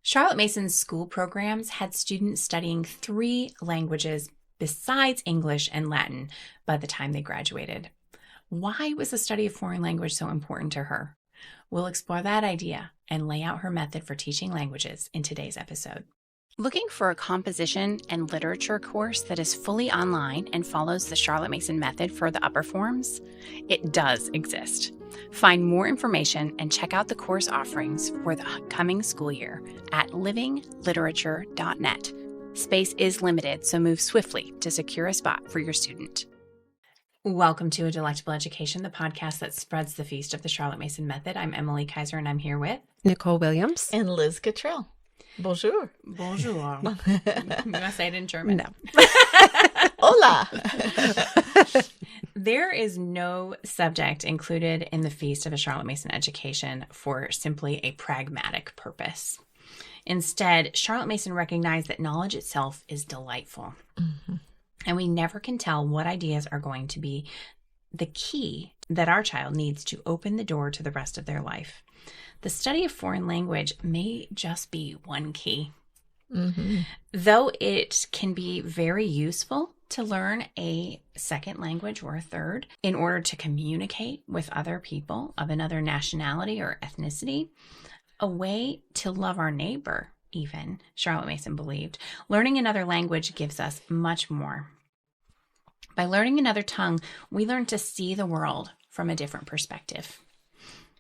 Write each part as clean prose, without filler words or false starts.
Charlotte Mason's school programs had students studying 3 languages besides English and Latin by the time they graduated. Why was the study of foreign language so important to her? We'll explore that idea and lay out her method for teaching languages in today's episode. Looking for a composition and literature course that is fully online and follows the Charlotte Mason method for the upper forms? It does exist. Find more information and check out the course offerings for the coming school year at livingliterature.net. Space is limited, so move swiftly to secure a spot for your student. Welcome to A Delectable Education, the podcast that spreads the feast of the Charlotte Mason method. I'm Emily Kaiser, and I'm here with Nicole Williams and Liz Cottrell. Bonjour. Bonjour. You want to say it in German? No. Hola. There is no subject included in the Feast of a Charlotte Mason Education for simply a pragmatic purpose. Instead, Charlotte Mason recognized that knowledge itself is delightful. Mm-hmm. And we never can tell what ideas are going to be the key that our child needs to open the door to the rest of their life. The study of foreign language may just be one key. Mm-hmm. Though it can be very useful to learn a second language or a third in order to communicate with other people of another nationality or ethnicity, a way to love our neighbor, even, Charlotte Mason believed, learning another language gives us much more. By learning another tongue, we learn to see the world from a different perspective.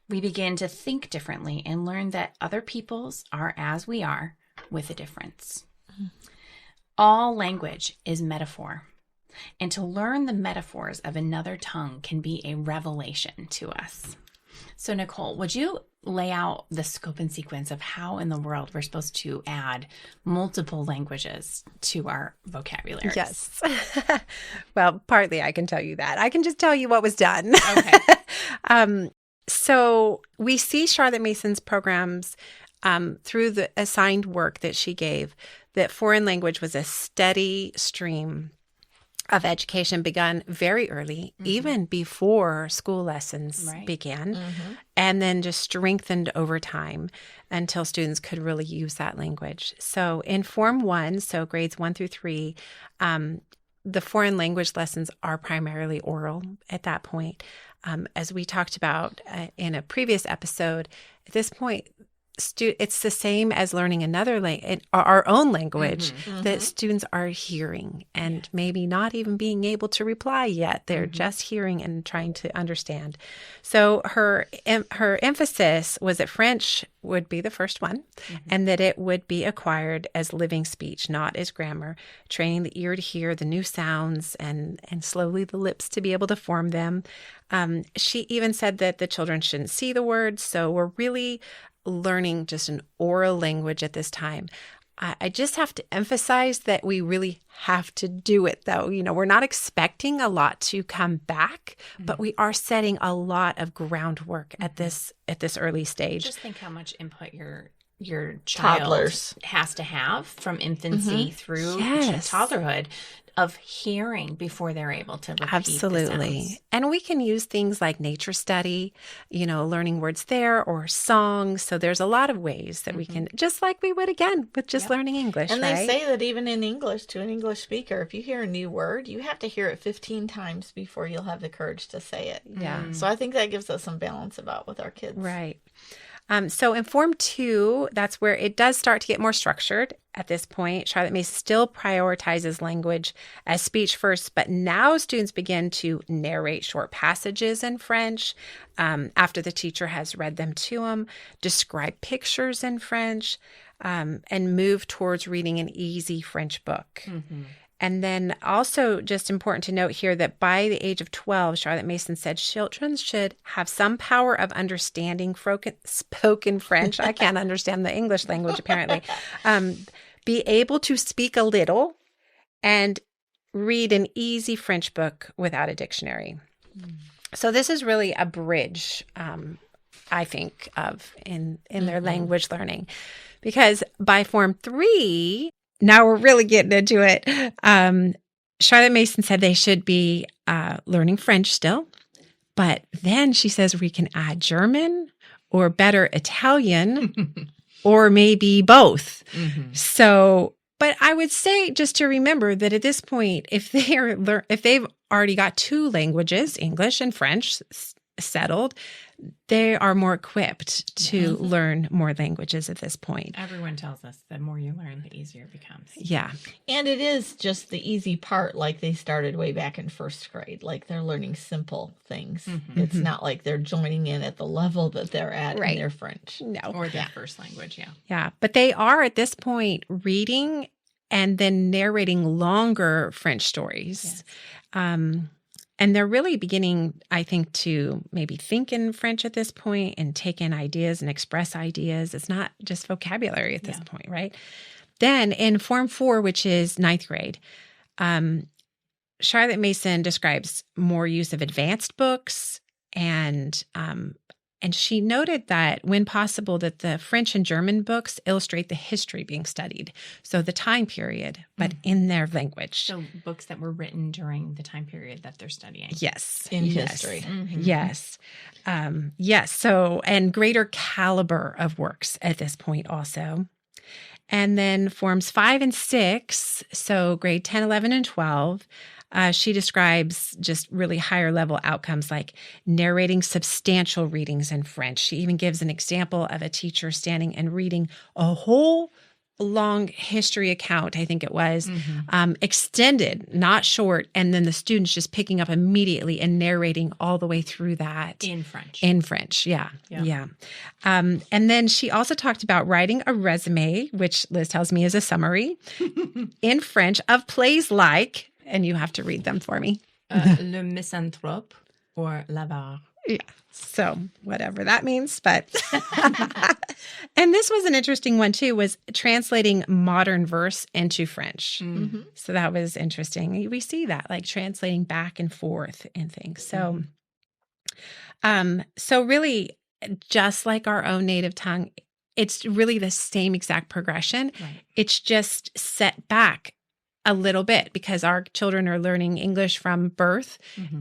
We begin to think differently and learn that other peoples are as we are, with a difference. All language is metaphor, and to learn the metaphors of another tongue can be a revelation to us. So, Nicole, would you lay out the scope and sequence of how in the world we're supposed to add multiple languages to our vocabulary? Yes. Well, partly I can tell you that. I can just tell you what was done. Okay. So we see Charlotte Mason's programs through the assigned work that she gave, that foreign language was a steady stream of education begun very early, even before school lessons began, and then just strengthened over time until students could really use that language. So in Form 1, so grades 1 through 3, the foreign language lessons are primarily oral at that point. As we talked about in a previous episode, at this point, it's the same as learning another our own language that students are hearing and maybe not even being able to reply yet. They're just hearing and trying to understand. So her emphasis was that French would be the first one and that it would be acquired as living speech, not as grammar, training the ear to hear the new sounds and slowly the lips to be able to form them. She even said that the children shouldn't see the words, so we're really learning just an oral language at this time. I just have to emphasize that we really have to do it, though. You know, we're not expecting a lot to come back, but we are setting a lot of groundwork at this early stage. Just think how much input your child Toddlers has to have from infancy through toddlerhood of hearing before they're able to repeat Absolutely. The sounds. And we can use things like nature study, learning words there, or songs. So there's a lot of ways that we can, just like we would again with just learning English. And right? they say that even in English, to an English speaker, if you hear a new word, you have to hear it 15 times before you'll have the courage to say it. Yeah. So I think that gives us some balance with our kids. Right. So in Form 2, that's where it does start to get more structured. At this point, Charlotte Mason still prioritizes language as speech first, but now students begin to narrate short passages in French after the teacher has read them to them, describe pictures in French, and move towards reading an easy French book. And then also just important to note here that by the age of 12, Charlotte Mason said children should have some power of understanding spoken French. I can't understand the English language, apparently. Be able to speak a little and read an easy French book without a dictionary. So this is really a bridge, I think, in their language learning. Because by Form 3, now we're really getting into it. Charlotte Mason said they should be learning French still, but then she says we can add German or better Italian or maybe both. Mm-hmm. So, but I would say just to remember that at this point, if they've already got two languages, English and French, settled, they are more equipped to learn more languages at this point. Everyone tells us the more you learn, the easier it becomes. Yeah. And it is just the easy part, like they started way back in first grade. Like they're learning simple things. Mm-hmm. It's not like they're joining in at the level that they're at Right. in their French. No. Or their first language, yeah. Yeah. But they are at this point reading and then narrating longer French stories. Yes. And they're really beginning, I think, to maybe think in French at this point and take in ideas and express ideas. It's not just vocabulary at this point, right? Then in Form 4, which is ninth grade, Charlotte Mason describes more use of advanced books, and she noted that when possible that the French and German books illustrate the history being studied, so the time period, but in their language. So books that were written during the time period that they're studying. Yes. In yes. history. Mm-hmm. Yes. Yes. So, and greater caliber of works at this point also. And then forms 5 and 6, so grade 10, 11, and 12, she describes just really higher level outcomes like narrating substantial readings in French. She even gives an example of a teacher standing and reading a whole long history account, I think it was, extended, not short, and then the students just picking up immediately and narrating all the way through that. In French. In French, yeah. And then she also talked about writing a resume, which Liz tells me is a summary, in French of plays like, and you have to read them for me. Le Misanthrope or L'Avare. Yeah. So whatever that means, but and this was an interesting one too, was translating modern verse into French. Mm-hmm. So that was interesting. We see that like translating back and forth and things. So, so really just like our own native tongue, it's really the same exact progression. Right. It's just set back a little bit because our children are learning English from birth,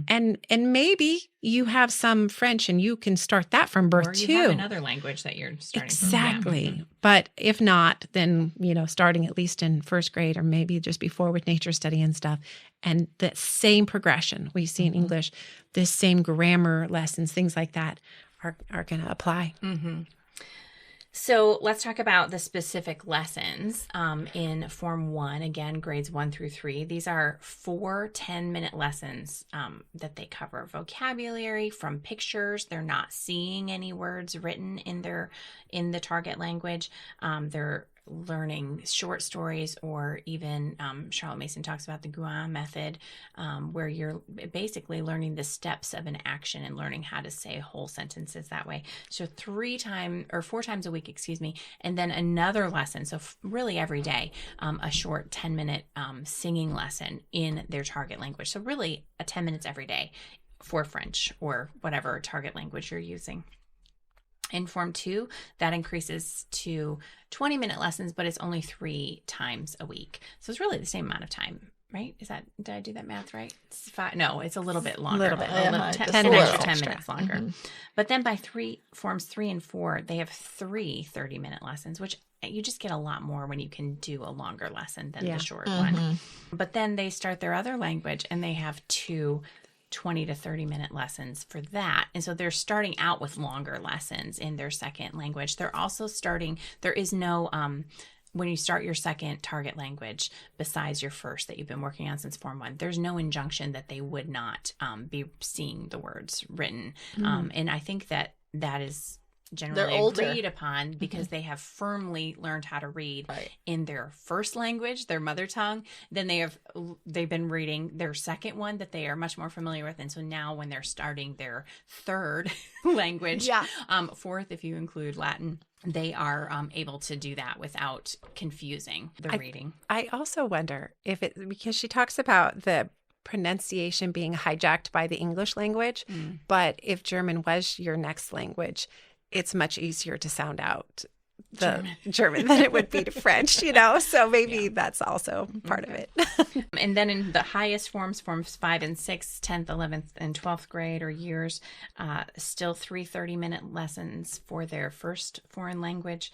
and maybe you have some French and you can start that from birth Or you too. have another language that you're starting Exactly. from. Yeah. But if not, then, starting at least in first grade or maybe just before with nature study and stuff. And that same progression we see in English, this same grammar lessons, things like that are going to apply. Mm-hmm. So let's talk about the specific lessons in Form 1, again, grades 1 through 3. These are 4 10-minute lessons that they cover vocabulary from pictures. They're not seeing any words written in the target language. They're learning short stories, or even Charlotte Mason talks about the Gouin method, where you're basically learning the steps of an action and learning how to say whole sentences that way. So 4 times a week, and then another lesson. So really every day, a short 10-minute singing lesson in their target language. So really 10 minutes every day for French or whatever target language you're using. In Form 2, that increases to 20-minute lessons, but it's only 3 times a week. So it's really the same amount of time, right? Did I do that math right? It's 5. No, it's a little bit longer. Little bit. Just 10 a little extra 10 extra. minutes longer. But then by Forms 3 and 4, they have 3 30-minute lessons, which you just get a lot more when you can do a longer lesson than the short one. But then they start their other language and they have 2 20 to 30-minute lessons for that. And so they're starting out with longer lessons in their second language. They're also there is no, when you start your second target language besides your first that you've been working on since Form 1, there's no injunction that they would not be seeing the words written. And I think that is generally agreed upon because they have firmly learned how to read in their first language, their mother tongue. Then they've been reading their second one that they are much more familiar with. And so now when they're starting their third language, fourth, if you include Latin, they are able to do that without confusing the reading. I also wonder because she talks about the pronunciation being hijacked by the English language, but if German was your next language, it's much easier to sound out the German than it would be to French, so maybe that's also part of it. And then in the highest forms 5 and 6, 10th, 11th, and 12th grade or years, still 3 30-minute lessons for their first foreign language.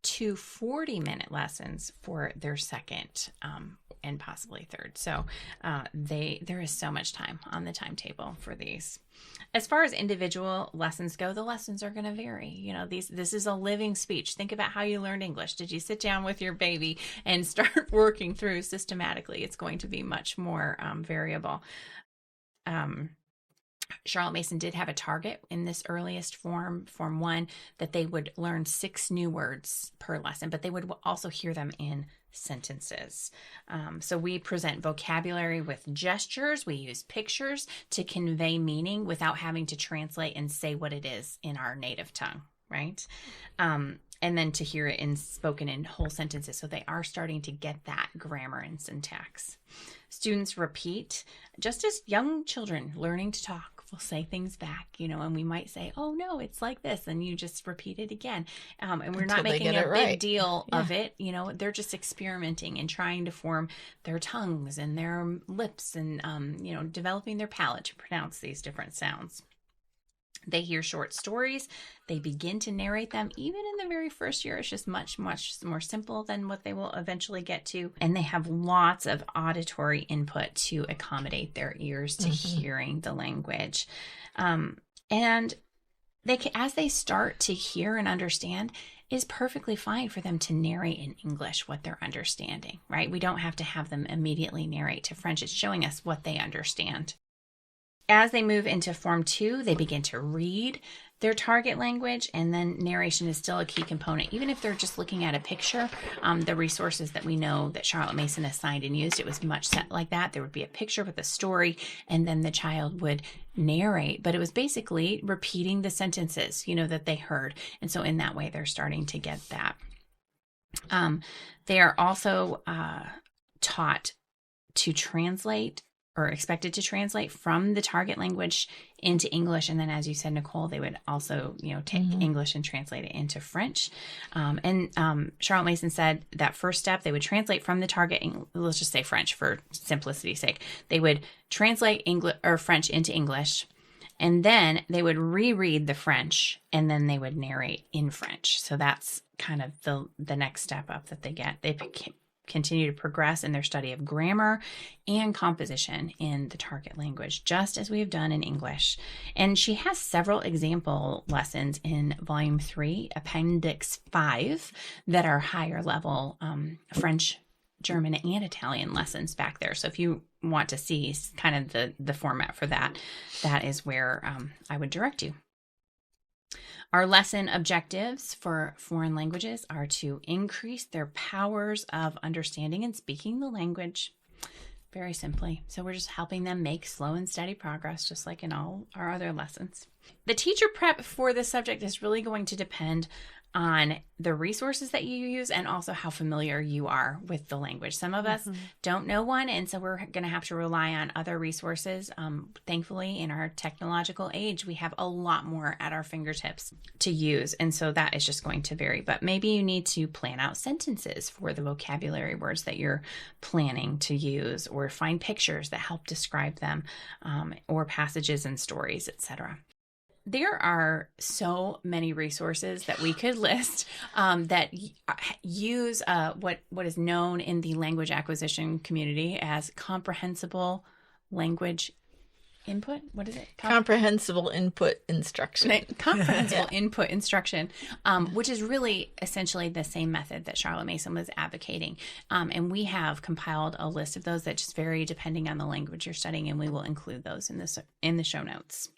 2 40-minute lessons for their second and possibly third. So there is so much time on the timetable for these. As far as individual lessons go, the lessons are going to vary. You know, this is a living speech. Think about how you learned English. Did you sit down with your baby and start working through systematically? It's going to be much more variable. Charlotte Mason did have a target in this earliest Form 1, that they would learn 6 new words per lesson, but they would also hear them in sentences. So we present vocabulary with gestures. We use pictures to convey meaning without having to translate and say what it is in our native tongue, right? And then to hear it spoken in whole sentences. So they are starting to get that grammar and syntax. Students repeat, just as young children learning to talk will say things back, and we might say, oh no, it's like this. And you just repeat it again. And we're Until not making a right. big deal of it. They're just experimenting and trying to form their tongues and their lips and, developing their palate to pronounce these different sounds. They hear short stories. They begin to narrate them. Even in the very first year, it's just much, much more simple than what they will eventually get to. And they have lots of auditory input to accommodate their ears to hearing the language. And as they start to hear and understand, it's perfectly fine for them to narrate in English what they're understanding, right? We don't have to have them immediately narrate to French. It's showing us what they understand. As they move into Form 2, they begin to read their target language, and then narration is still a key component. Even if they're just looking at a picture, the resources that we know that Charlotte Mason assigned and used, it was much set like that. There would be a picture with a story, and then the child would narrate, but it was basically repeating the sentences, that they heard. And so in that way, they're starting to get that. They are also taught to translate, or expected to translate from the target language into English. And then, as you said, Nicole, they would also, take English and translate it into French. Charlotte Mason said that first step, they would translate from the target, let's just say French for simplicity's sake. They would translate English or French into English, and then they would reread the French, and then they would narrate in French. So that's kind of the next step up that they get. They continue to progress in their study of grammar and composition in the target language, just as we have done in English. And she has several example lessons in Volume 3, Appendix 5, that are higher level French, German, and Italian lessons back there. So if you want to see kind of the format for that, that is where I would direct you. Our lesson objectives for foreign languages are to increase their powers of understanding and speaking the language, very simply. So we're just helping them make slow and steady progress, just like in all our other lessons. The teacher prep for this subject is really going to depend on the resources that you use and also how familiar you are with the language. Some of us don't know one, and so we're going to have to rely on other resources. Thankfully, in our technological age, we have a lot more at our fingertips to use, and so that is just going to vary. But maybe you need to plan out sentences for the vocabulary words that you're planning to use, or find pictures that help describe them, or passages and stories, etc. There are so many resources that we could list that use what is known in the language acquisition community as comprehensible language input. What is it? Comprehensible input instruction. Comprehensible input instruction, which is really essentially the same method that Charlotte Mason was advocating. And we have compiled a list of those that just vary depending on the language you're studying, and we will include those in the show notes.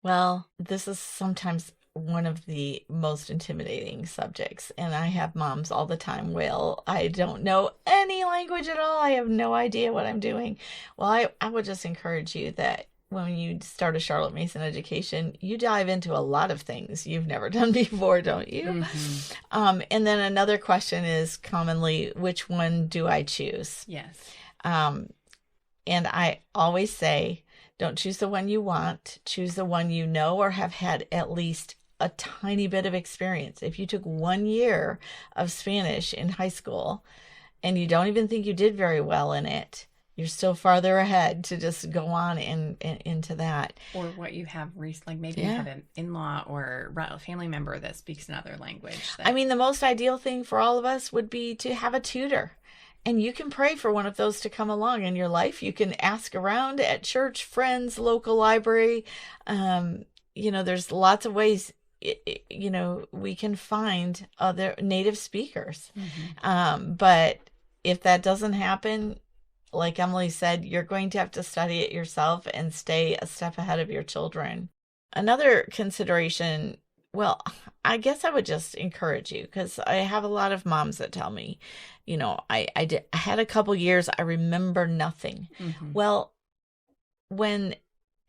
Well, this is sometimes one of the most intimidating subjects, and I have moms all the time, well, I don't know any language at all. I have no idea what I'm doing. Well, I would just encourage you that when you start a Charlotte Mason education, you dive into a lot of things you've never done before, don't you? And then another question is commonly, which one do I choose? Yes. And I always say, don't choose the one you want. Choose the one you know or have had at least a tiny bit of experience. If you took 1 year of Spanish in high school and you don't even think you did very well in it, you're still farther ahead to just go on into that. Or what you have like maybe you have an in-law or a family member that speaks another language. I mean, the most ideal thing for all of us would be to have a tutor. And you can pray for one of those to come along in your life. You can ask around at church, friends, local library. There's lots of ways, we can find other native speakers. But if that doesn't happen, like Emily said, you're going to have to study it yourself and stay a step ahead of your children. Another consideration, well, I guess I would just encourage you, because I have a lot of moms that tell me, I had a couple years, I remember nothing. Well, when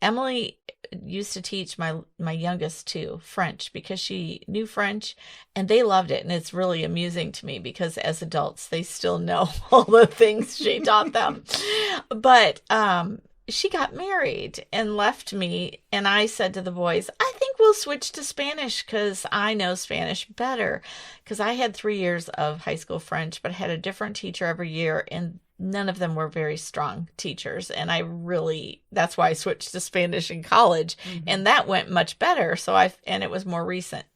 Emily used to teach my youngest too French, because she knew French and they loved it. And it's really amusing to me because as adults, they still know all the things she taught them. But she got married and left me. And I said to the boys, I think we'll switch to Spanish because I know Spanish better. Because I had 3 years of high school French, but I had a different teacher every year. And none of them were very strong teachers. And that's why I switched to Spanish in college. And that went much better. And it was more recent.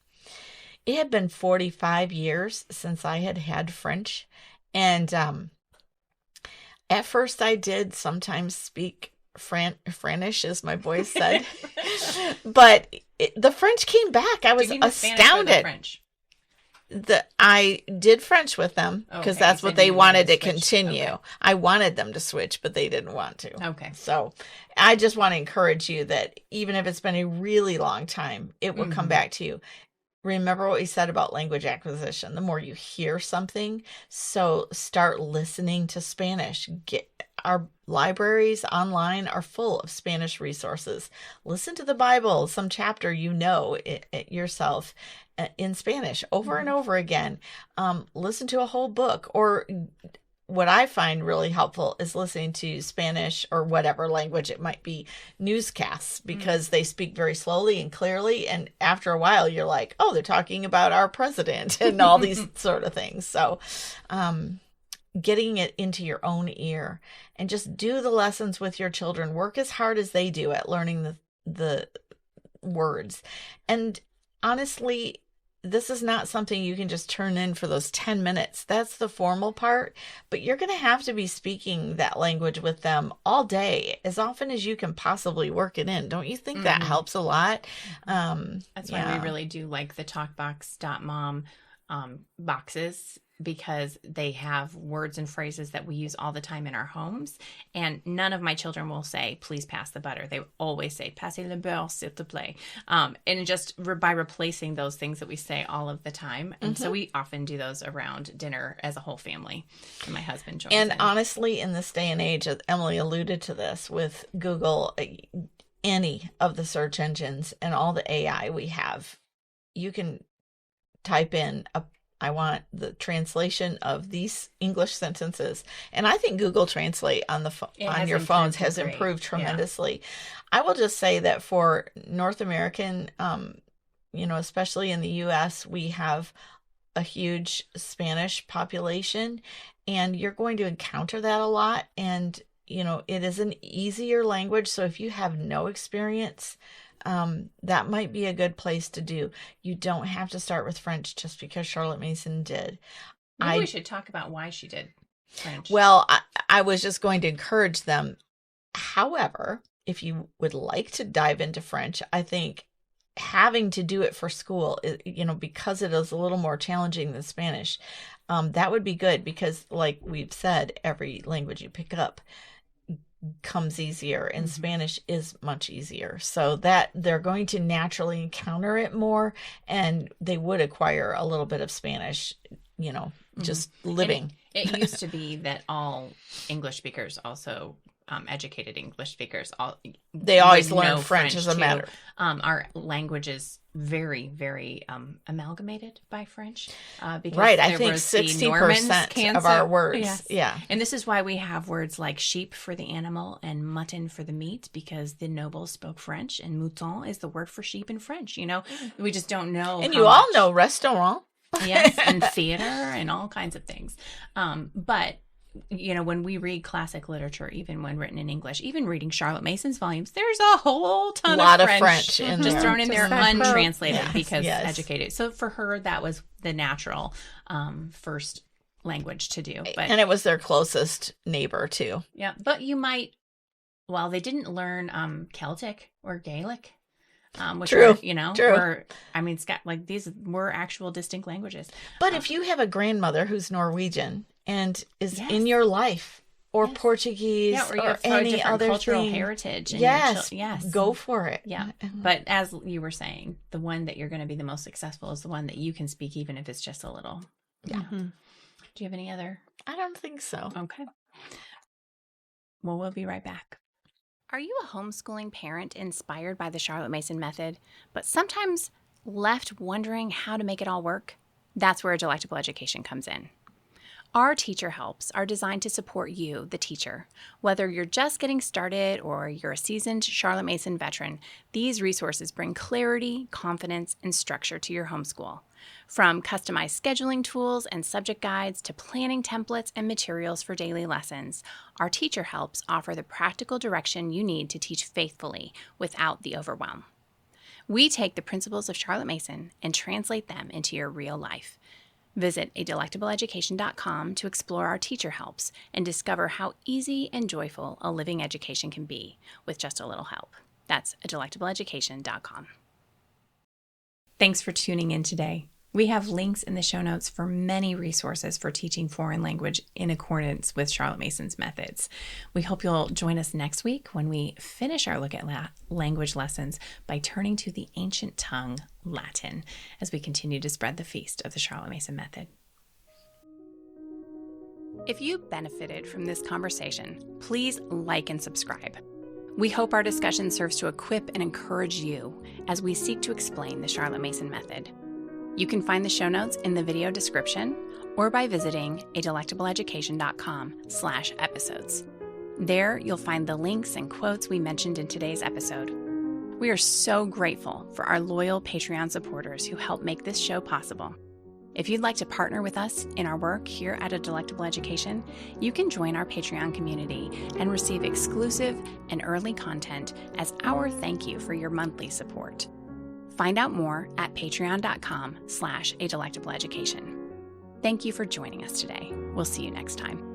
It had been 45 years since I had French. And at first I did sometimes speak Franish, as my boys said. But the French came back. I was astounded. I did French with them because that's what they wanted to continue. Okay. I wanted them to switch, but they didn't want to. Okay. So I just want to encourage you that even if it's been a really long time, it will come back to you. Remember what we said about language acquisition. The more you hear something, so start listening to Spanish. Our libraries online are full of Spanish resources. Listen to the Bible, some chapter it yourself in Spanish over and over again. Listen to a whole book, or what I find really helpful is listening to Spanish or whatever language it might be, newscasts, because they speak very slowly and clearly. And after a while, you're like, oh, they're talking about our president and all these sort of things. So getting it into your own ear and just do the lessons with your children. Work as hard as they do at learning the words. And honestly, this is not something you can just turn in for those 10 minutes. That's the formal part, but you're going to have to be speaking that language with them all day, as often as you can possibly work it in. Don't you think that helps a lot? That's why we really do like the talkbox.mom boxes, because they have words and phrases that we use all the time in our homes. And none of my children will say, please pass the butter. They always say, passez le beurre, s'il te plaît. And just by replacing those things that we say all of the time. And so we often do those around dinner as a whole family. And my husband joins in. Honestly, in this day and age, Emily alluded to this with Google, any of the search engines and all the AI we have, you can type in I want the translation of these English sentences. And I think Google Translate on your phones has improved tremendously. Yeah. I will just say that for North American, especially in the U.S., we have a huge Spanish population, and you're going to encounter that a lot. And, it is an easier language. So if you have no experience, that might be a good place to do. You don't have to start with French just because Charlotte Mason did. Maybe we should talk about why she did French. Well, I was just going to encourage them. However, if you would like to dive into French, I think having to do it for school, because it is a little more challenging than Spanish, that would be good, because like we've said, every language you pick up comes easier, and Spanish is much easier, so that they're going to naturally encounter it more, and they would acquire a little bit of Spanish, just living. It used to be that all English speakers also educated English speakers, they always learn French as a matter. Our language is very, very amalgamated by French. Because right, I think 60% of our words. Yes. Yeah. And this is why we have words like sheep for the animal and mutton for the meat, because the nobles spoke French, and mouton is the word for sheep in French. We just don't know. And you all know restaurant. Yes, and theater and all kinds of things. But when we read classic literature, even when written in English, even reading Charlotte Mason's volumes, there's a whole ton lot of of French French in just there. thrown in there, untranslated because Yes. educated. So for her, that was the natural first language to do. But And it was their closest neighbor too. yeah, but you might, well, they didn't learn Celtic or Gaelic. Which True. are, True. or I mean, like these were actual distinct languages. But if you have a grandmother who's Norwegian and is Yes. in your life, or Yes. Portuguese, Yeah, or you or have any different other cultural thing, heritage. And yes, yes, go for it. Yeah, but as you were saying, the one that you're going to be the most successful is the one that you can speak, even if it's just a little. Yeah. Mhm. Do you have any other? I don't think so. Okay. Well, we'll be right back. Are you a homeschooling parent inspired by the Charlotte Mason method, but sometimes left wondering how to make it all work? That's where a Delectable Education comes in. Our teacher helps are designed to support you, the teacher. Whether you're just getting started or you're a seasoned Charlotte Mason veteran, these resources bring clarity, confidence, and structure to your homeschool. From customized scheduling tools and subject guides to planning templates and materials for daily lessons, our teacher helps offer the practical direction you need to teach faithfully without the overwhelm. We take the principles of Charlotte Mason and translate them into your real life. Visit adelectableeducation.com to explore our teacher helps and discover how easy and joyful a living education can be with just a little help. That's adelectableeducation.com. Thanks for tuning in today. We have links in the show notes for many resources for teaching foreign language in accordance with Charlotte Mason's methods. We hope you'll join us next week when we finish our look at language lessons by turning to the ancient tongue, Latin, as we continue to spread the feast of the Charlotte Mason method. If you benefited from this conversation, please like and subscribe. We hope our discussion serves to equip and encourage you as we seek to explain the Charlotte Mason method. You can find the show notes in the video description or by visiting adelectableeducation.com/episodes. There, you'll find the links and quotes we mentioned in today's episode. We are so grateful for our loyal Patreon supporters who help make this show possible. If you'd like to partner with us in our work here at A Delectable Education, you can join our Patreon community and receive exclusive and early content as our thank you for your monthly support. Find out more at patreon.com/adelectableeducation. Thank you for joining us today. We'll see you next time.